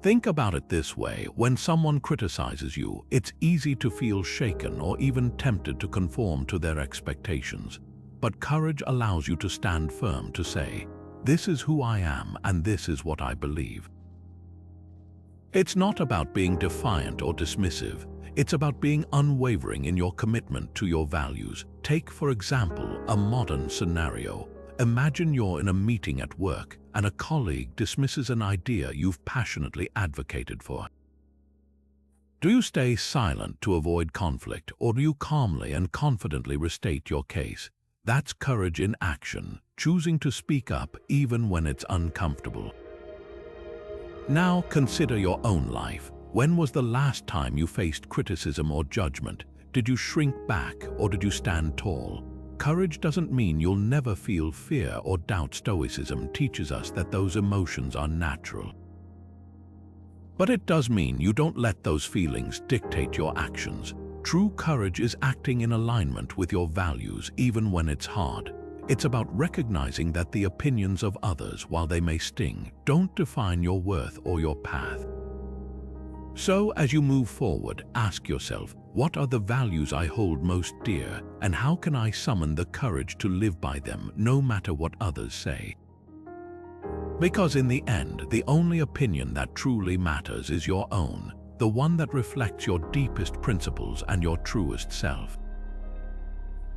Think about it this way: when someone criticizes you, it's easy to feel shaken or even tempted to conform to their expectations. But courage allows you to stand firm, to say, "This is who I am and this is what I believe." It's not about being defiant or dismissive. It's about being unwavering in your commitment to your values. Take, for example, a modern scenario. Imagine you're in a meeting at work and a colleague dismisses an idea you've passionately advocated for. Do you stay silent to avoid conflict, or do you calmly and confidently restate your case? That's courage in action, choosing to speak up even when it's uncomfortable. Now consider your own life. When was the last time you faced criticism or judgment? Did you shrink back or did you stand tall? Courage doesn't mean you'll never feel fear or doubt. Stoicism teaches us that those emotions are natural. But it does mean you don't let those feelings dictate your actions. True courage is acting in alignment with your values even when it's hard. It's about recognizing that the opinions of others, while they may sting, don't define your worth or your path. So, as you move forward, ask yourself, what are the values I hold most dear, and how can I summon the courage to live by them, no matter what others say? Because in the end, the only opinion that truly matters is your own, the one that reflects your deepest principles and your truest self.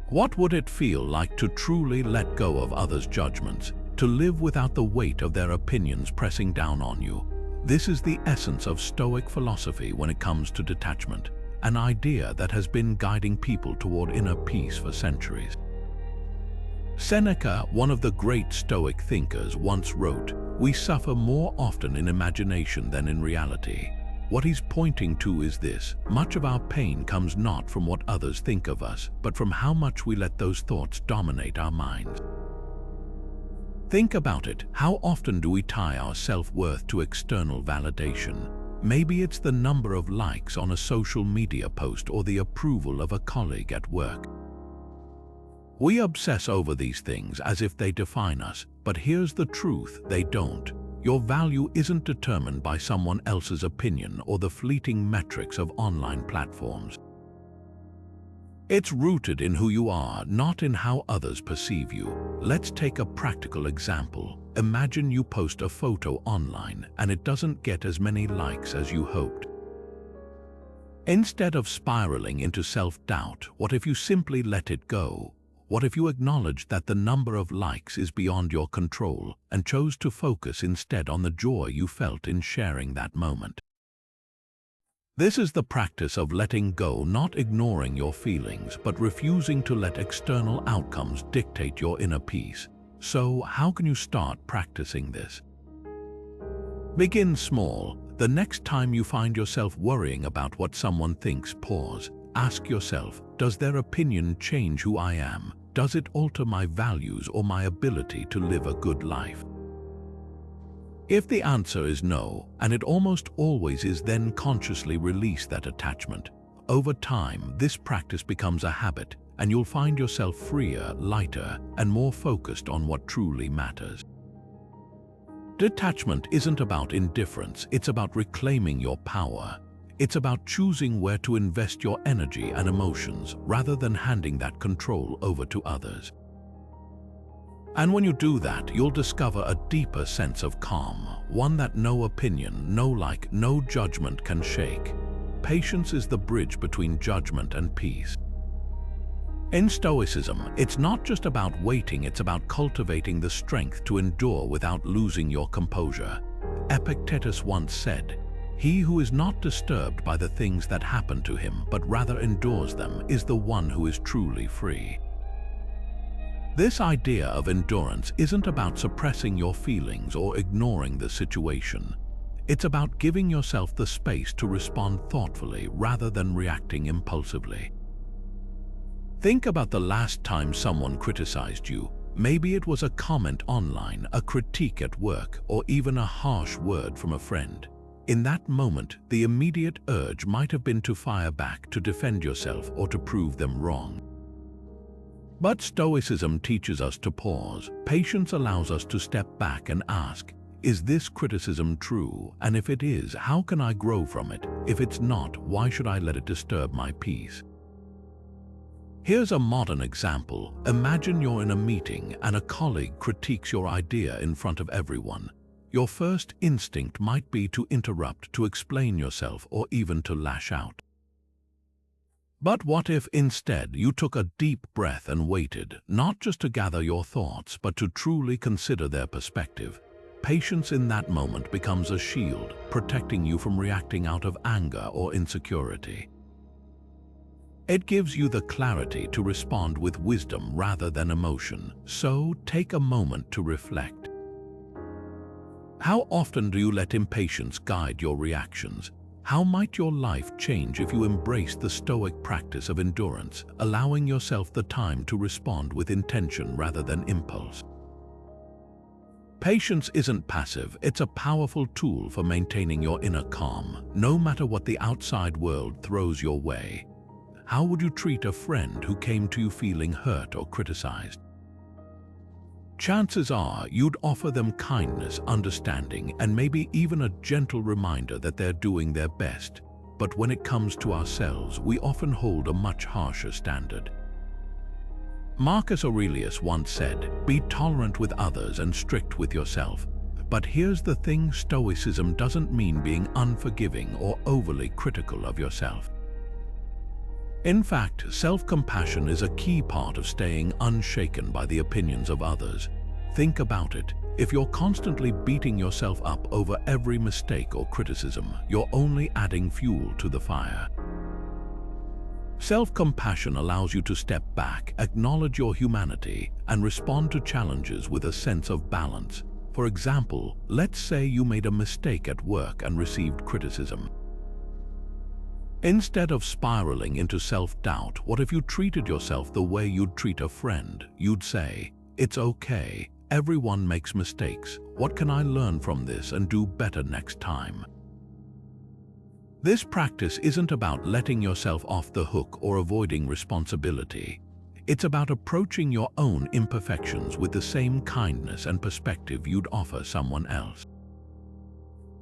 What would it feel like to truly let go of others' judgments, to live without the weight of their opinions pressing down on you? This is the essence of Stoic philosophy when it comes to detachment, an idea that has been guiding people toward inner peace for centuries. Seneca, one of the great Stoic thinkers, once wrote, "We suffer more often in imagination than in reality." What he's pointing to is this: much of our pain comes not from what others think of us, but from how much we let those thoughts dominate our minds. Think about it. How often do we tie our self-worth to external validation? Maybe it's the number of likes on a social media post or the approval of a colleague at work. We obsess over these things as if they define us, but here's the truth: they don't. Your value isn't determined by someone else's opinion or the fleeting metrics of online platforms. It's rooted in who you are, not in how others perceive you. Let's take a practical example. Imagine you post a photo online and it doesn't get as many likes as you hoped. Instead of spiraling into self-doubt, what if you simply let it go? What if you acknowledge that the number of likes is beyond your control and chose to focus instead on the joy you felt in sharing that moment? This is the practice of letting go, not ignoring your feelings, but refusing to let external outcomes dictate your inner peace. So, how can you start practicing this? Begin small. The next time you find yourself worrying about what someone thinks, pause. Ask yourself, does their opinion change who I am? Does it alter my values or my ability to live a good life? If the answer is no, and it almost always is, then consciously release that attachment. Over time, this practice becomes a habit, and you'll find yourself freer, lighter, and more focused on what truly matters. Detachment isn't about indifference, it's about reclaiming your power. It's about choosing where to invest your energy and emotions rather than handing that control over to others. And when you do that, you'll discover a deeper sense of calm, one that no opinion, no like, no judgment can shake. Patience is the bridge between judgment and peace. In Stoicism, it's not just about waiting, it's about cultivating the strength to endure without losing your composure. Epictetus once said, "He who is not disturbed by the things that happen to him, but rather endures them, is the one who is truly free." This idea of endurance isn't about suppressing your feelings or ignoring the situation. It's about giving yourself the space to respond thoughtfully rather than reacting impulsively. Think about the last time someone criticized you. Maybe it was a comment online, a critique at work, or even a harsh word from a friend. In that moment, the immediate urge might have been to fire back, to defend yourself, or to prove them wrong. But Stoicism teaches us to pause. Patience allows us to step back and ask, is this criticism true? And if it is, how can I grow from it? If it's not, why should I let it disturb my peace? Here's a modern example. Imagine you're in a meeting and a colleague critiques your idea in front of everyone. Your first instinct might be to interrupt, to explain yourself, or even to lash out. But what if instead you took a deep breath and waited, not just to gather your thoughts, but to truly consider their perspective? Patience in that moment becomes a shield, protecting you from reacting out of anger or insecurity. It gives you the clarity to respond with wisdom rather than emotion. So take a moment to reflect. How often do you let impatience guide your reactions? How might your life change if you embraced the Stoic practice of endurance, allowing yourself the time to respond with intention rather than impulse? Patience isn't passive, it's a powerful tool for maintaining your inner calm, no matter what the outside world throws your way. How would you treat a friend who came to you feeling hurt or criticized? Chances are you'd offer them kindness, understanding, and maybe even a gentle reminder that they're doing their best. But when it comes to ourselves, we often hold a much harsher standard. Marcus Aurelius once said, "Be tolerant with others and strict with yourself." But here's the thing, Stoicism doesn't mean being unforgiving or overly critical of yourself. In fact, self-compassion is a key part of staying unshaken by the opinions of others. Think about it. If you're constantly beating yourself up over every mistake or criticism, you're only adding fuel to the fire. Self-compassion allows you to step back, acknowledge your humanity, and respond to challenges with a sense of balance. For example, let's say you made a mistake at work and received criticism. Instead of spiraling into self-doubt, what if you treated yourself the way you'd treat a friend? You'd say, "It's okay, everyone makes mistakes. What can I learn from this and do better next time?" This practice isn't about letting yourself off the hook or avoiding responsibility. It's about approaching your own imperfections with the same kindness and perspective you'd offer someone else.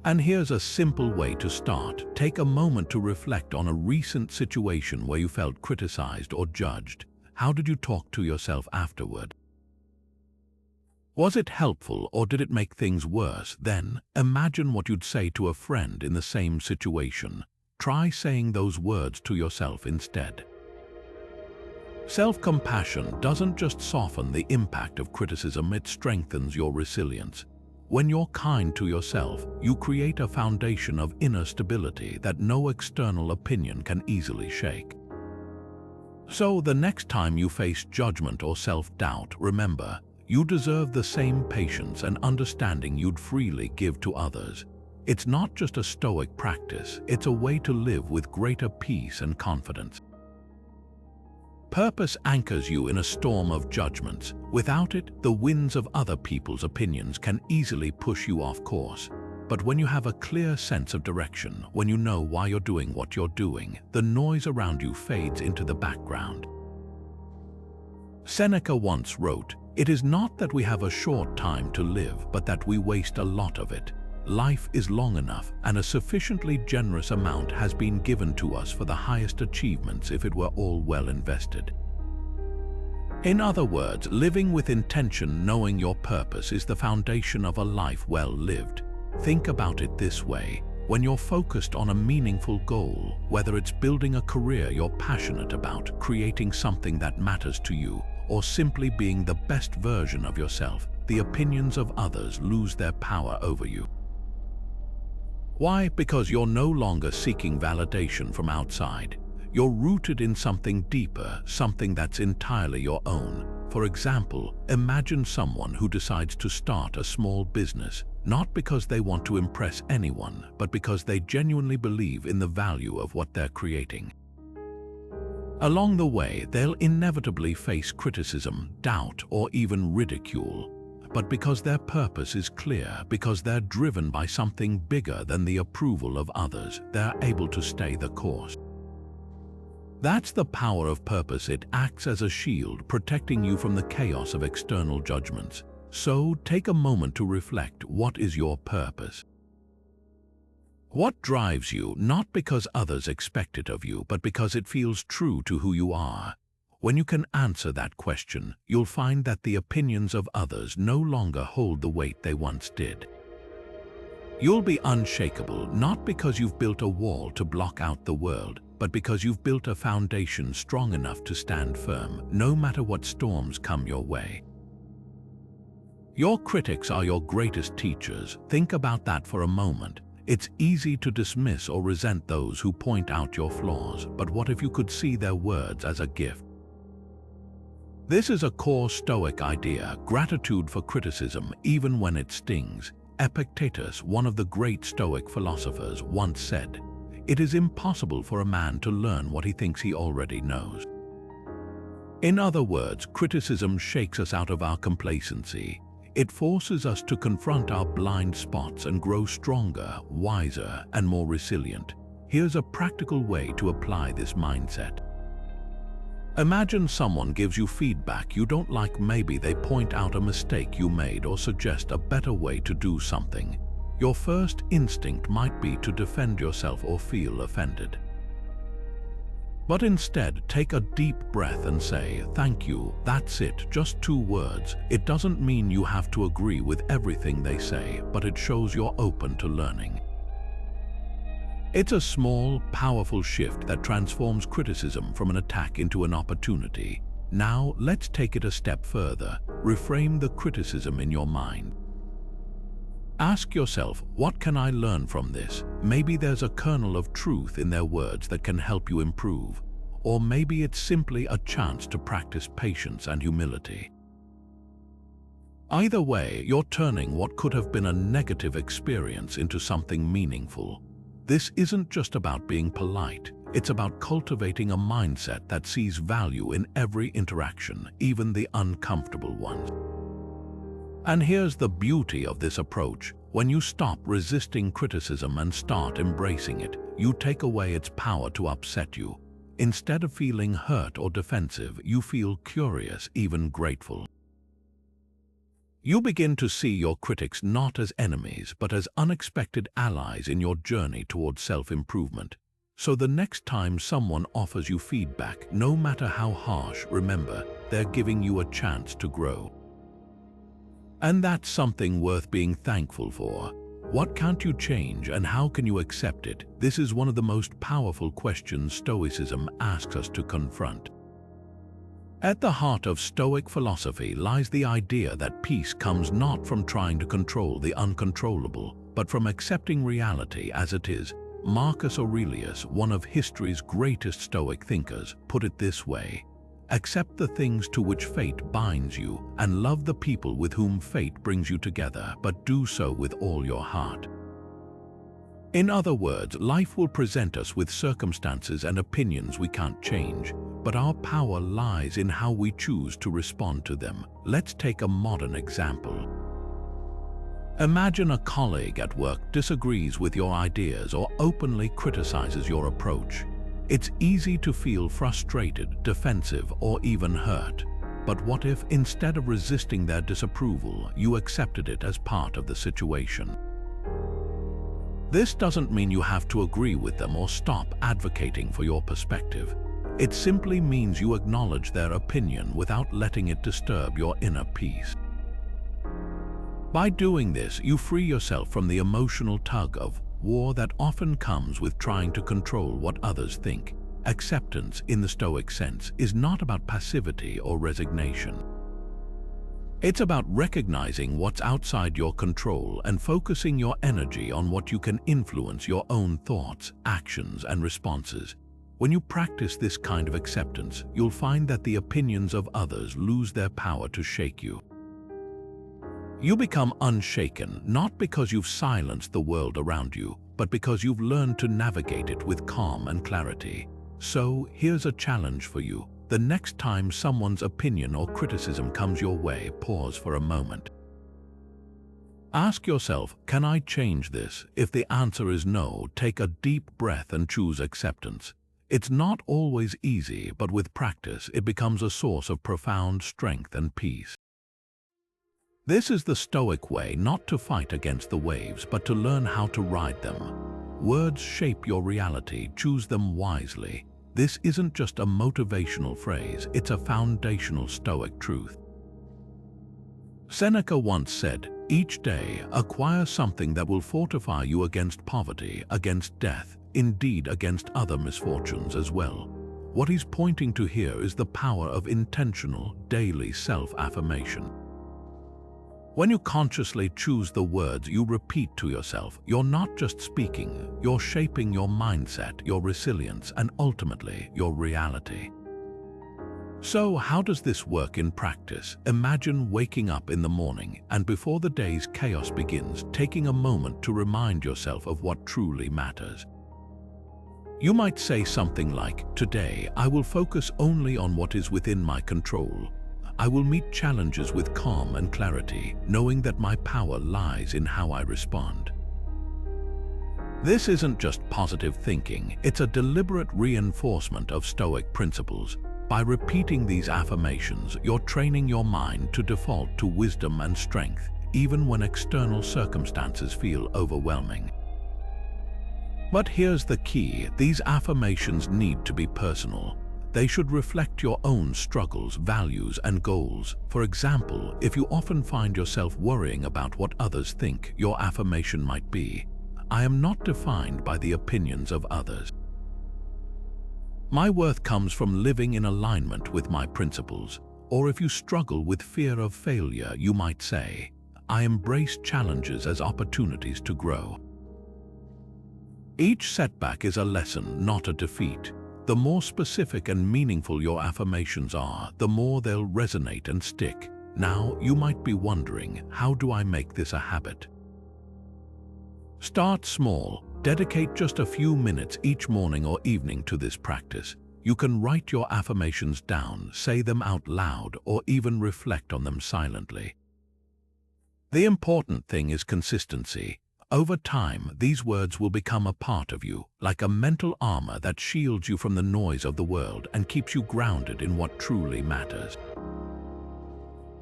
And here's a simple way to start. Take a moment to reflect on a recent situation where you felt criticized or judged. How did you talk to yourself afterward? Was it helpful or did it make things worse? Then, imagine what you'd say to a friend in the same situation. Try saying those words to yourself instead. Self-compassion doesn't just soften the impact of criticism, it strengthens your resilience. When you're kind to yourself, you create a foundation of inner stability that no external opinion can easily shake. So the next time you face judgment or self-doubt, remember, you deserve the same patience and understanding you'd freely give to others. It's not just a Stoic practice, it's a way to live with greater peace and confidence. Purpose anchors you in a storm of judgments. Without it, the winds of other people's opinions can easily push you off course. But when you have a clear sense of direction, when you know why you're doing what you're doing, the noise around you fades into the background. Seneca once wrote, "It is not that we have a short time to live, but that we waste a lot of it. Life is long enough, and a sufficiently generous amount has been given to us for the highest achievements if it were all well invested." In other words, living with intention, knowing your purpose, is the foundation of a life well lived. Think about it this way. When you're focused on a meaningful goal, whether it's building a career you're passionate about, creating something that matters to you, or simply being the best version of yourself, the opinions of others lose their power over you. Why? Because you're no longer seeking validation from outside. You're rooted in something deeper, something that's entirely your own. For example, imagine someone who decides to start a small business, not because they want to impress anyone, but because they genuinely believe in the value of what they're creating. Along the way, they'll inevitably face criticism, doubt, or even ridicule. But because their purpose is clear, because they're driven by something bigger than the approval of others, they're able to stay the course. That's the power of purpose. It acts as a shield, protecting you from the chaos of external judgments. So take a moment to reflect. What is your purpose? What drives you, not because others expect it of you, but because it feels true to who you are? When you can answer that question, you'll find that the opinions of others no longer hold the weight they once did. You'll be unshakable, not because you've built a wall to block out the world, but because you've built a foundation strong enough to stand firm, no matter what storms come your way. Your critics are your greatest teachers. Think about that for a moment. It's easy to dismiss or resent those who point out your flaws, but what if you could see their words as a gift? This is a core Stoic idea: gratitude for criticism, even when it stings. Epictetus, one of the great Stoic philosophers, once said, "It is impossible for a man to learn what he thinks he already knows." In other words, criticism shakes us out of our complacency. It forces us to confront our blind spots and grow stronger, wiser, and more resilient. Here's a practical way to apply this mindset. Imagine someone gives you feedback you don't like. Maybe they point out a mistake you made or suggest a better way to do something. Your first instinct might be to defend yourself or feel offended. But instead, take a deep breath and say, "Thank you, that's it, just 2 words." It doesn't mean you have to agree with everything they say, but it shows you're open to learning. It's a small, powerful shift that transforms criticism from an attack into an opportunity. Now, let's take it a step further. Reframe the criticism in your mind. Ask yourself, what can I learn from this? Maybe there's a kernel of truth in their words that can help you improve. Or maybe it's simply a chance to practice patience and humility. Either way, you're turning what could have been a negative experience into something meaningful. This isn't just about being polite. It's about cultivating a mindset that sees value in every interaction, even the uncomfortable ones. And here's the beauty of this approach. When you stop resisting criticism and start embracing it, you take away its power to upset you. Instead of feeling hurt or defensive, you feel curious, even grateful. You begin to see your critics not as enemies, but as unexpected allies in your journey towards self-improvement. So the next time someone offers you feedback, no matter how harsh, remember, they're giving you a chance to grow. And that's something worth being thankful for. What can't you change and how can you accept it? This is one of the most powerful questions Stoicism asks us to confront. At the heart of Stoic philosophy lies the idea that peace comes not from trying to control the uncontrollable, but from accepting reality as it is. Marcus Aurelius, one of history's greatest Stoic thinkers, put it this way: accept the things to which fate binds you, and love the people with whom fate brings you together, but do so with all your heart. In other words, life will present us with circumstances and opinions we can't change, but our power lies in how we choose to respond to them. Let's take a modern example. Imagine a colleague at work disagrees with your ideas or openly criticizes your approach. It's easy to feel frustrated, defensive, or even hurt. But what if, instead of resisting their disapproval, you accepted it as part of the situation? This doesn't mean you have to agree with them or stop advocating for your perspective. It simply means you acknowledge their opinion without letting it disturb your inner peace. By doing this, you free yourself from the emotional tug-of-war that often comes with trying to control what others think. Acceptance, in the Stoic sense, is not about passivity or resignation. It's about recognizing what's outside your control and focusing your energy on what you can influence: your own thoughts, actions, and responses. When you practice this kind of acceptance, you'll find that the opinions of others lose their power to shake you. You become unshaken, not because you've silenced the world around you, but because you've learned to navigate it with calm and clarity. So, here's a challenge for you. The next time someone's opinion or criticism comes your way, pause for a moment. Ask yourself, can I change this? If the answer is no, take a deep breath and choose acceptance. It's not always easy, but with practice, it becomes a source of profound strength and peace. This is the Stoic way: not to fight against the waves, but to learn how to ride them. Words shape your reality, choose them wisely. This isn't just a motivational phrase, it's a foundational Stoic truth. Seneca once said, "Each day acquire something that will fortify you against poverty, against death, indeed against other misfortunes as well." What he's pointing to here is the power of intentional, daily self-affirmation. When you consciously choose the words you repeat to yourself, you're not just speaking, you're shaping your mindset, your resilience, and ultimately your reality. So, how does this work in practice? Imagine waking up in the morning and before the day's chaos begins, taking a moment to remind yourself of what truly matters. You might say something like, "Today, I will focus only on what is within my control. I will meet challenges with calm and clarity, knowing that my power lies in how I respond." This isn't just positive thinking, it's a deliberate reinforcement of Stoic principles. By repeating these affirmations, you're training your mind to default to wisdom and strength, even when external circumstances feel overwhelming. But here's the key: these affirmations need to be personal. They should reflect your own struggles, values, and goals. For example, if you often find yourself worrying about what others think, your affirmation might be, "I am not defined by the opinions of others. My worth comes from living in alignment with my principles." Or if you struggle with fear of failure, you might say, "I embrace challenges as opportunities to grow." Each setback is a lesson, not a defeat. The more specific and meaningful your affirmations are, the more they'll resonate and stick. Now, you might be wondering, how do I make this a habit? Start small. Dedicate just a few minutes each morning or evening to this practice. You can write your affirmations down, say them out loud, or even reflect on them silently. The important thing is consistency. Over time, these words will become a part of you, like a mental armor that shields you from the noise of the world and keeps you grounded in what truly matters.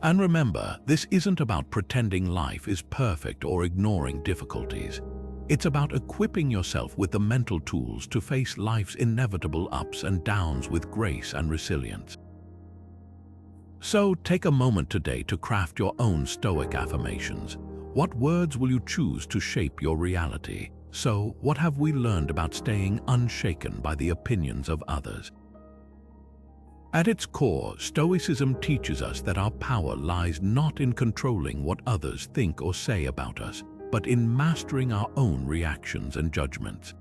And remember, this isn't about pretending life is perfect or ignoring difficulties. It's about equipping yourself with the mental tools to face life's inevitable ups and downs with grace and resilience. So take a moment today to craft your own Stoic affirmations. What words will you choose to shape your reality? So, what have we learned about staying unshaken by the opinions of others? At its core, Stoicism teaches us that our power lies not in controlling what others think or say about us, but in mastering our own reactions and judgments.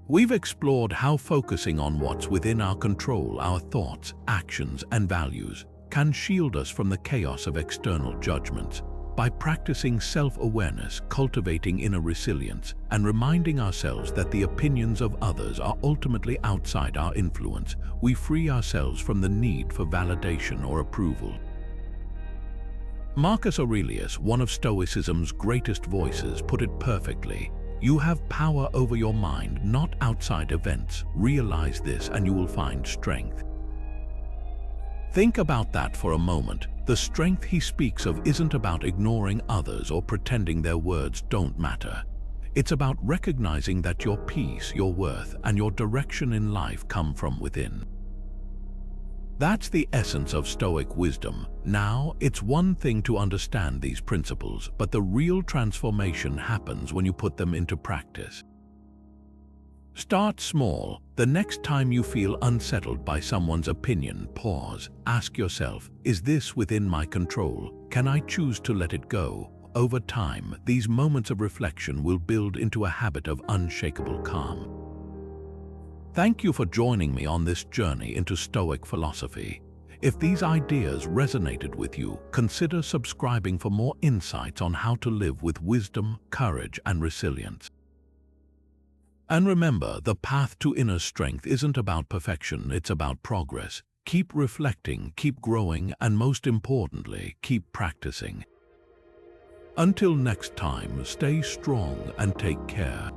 We've explored how focusing on what's within our control, our thoughts, actions, and values, can shield us from the chaos of external judgments. By practicing self-awareness, cultivating inner resilience, and reminding ourselves that the opinions of others are ultimately outside our influence, we free ourselves from the need for validation or approval. Marcus Aurelius, one of Stoicism's greatest voices, put it perfectly: "You have power over your mind, not outside events. Realize this and you will find strength." Think about that for a moment. The strength he speaks of isn't about ignoring others or pretending their words don't matter. It's about recognizing that your peace, your worth, and your direction in life come from within. That's the essence of Stoic wisdom. Now, it's one thing to understand these principles, but the real transformation happens when you put them into practice. Start small. The next time you feel unsettled by someone's opinion, pause. Ask yourself, is this within my control? Can I choose to let it go? Over time, these moments of reflection will build into a habit of unshakable calm. Thank you for joining me on this journey into Stoic philosophy. If these ideas resonated with you, consider subscribing for more insights on how to live with wisdom, courage, and resilience. And remember, the path to inner strength isn't about perfection, it's about progress. Keep reflecting, keep growing, and most importantly, keep practicing. Until next time, stay strong and take care.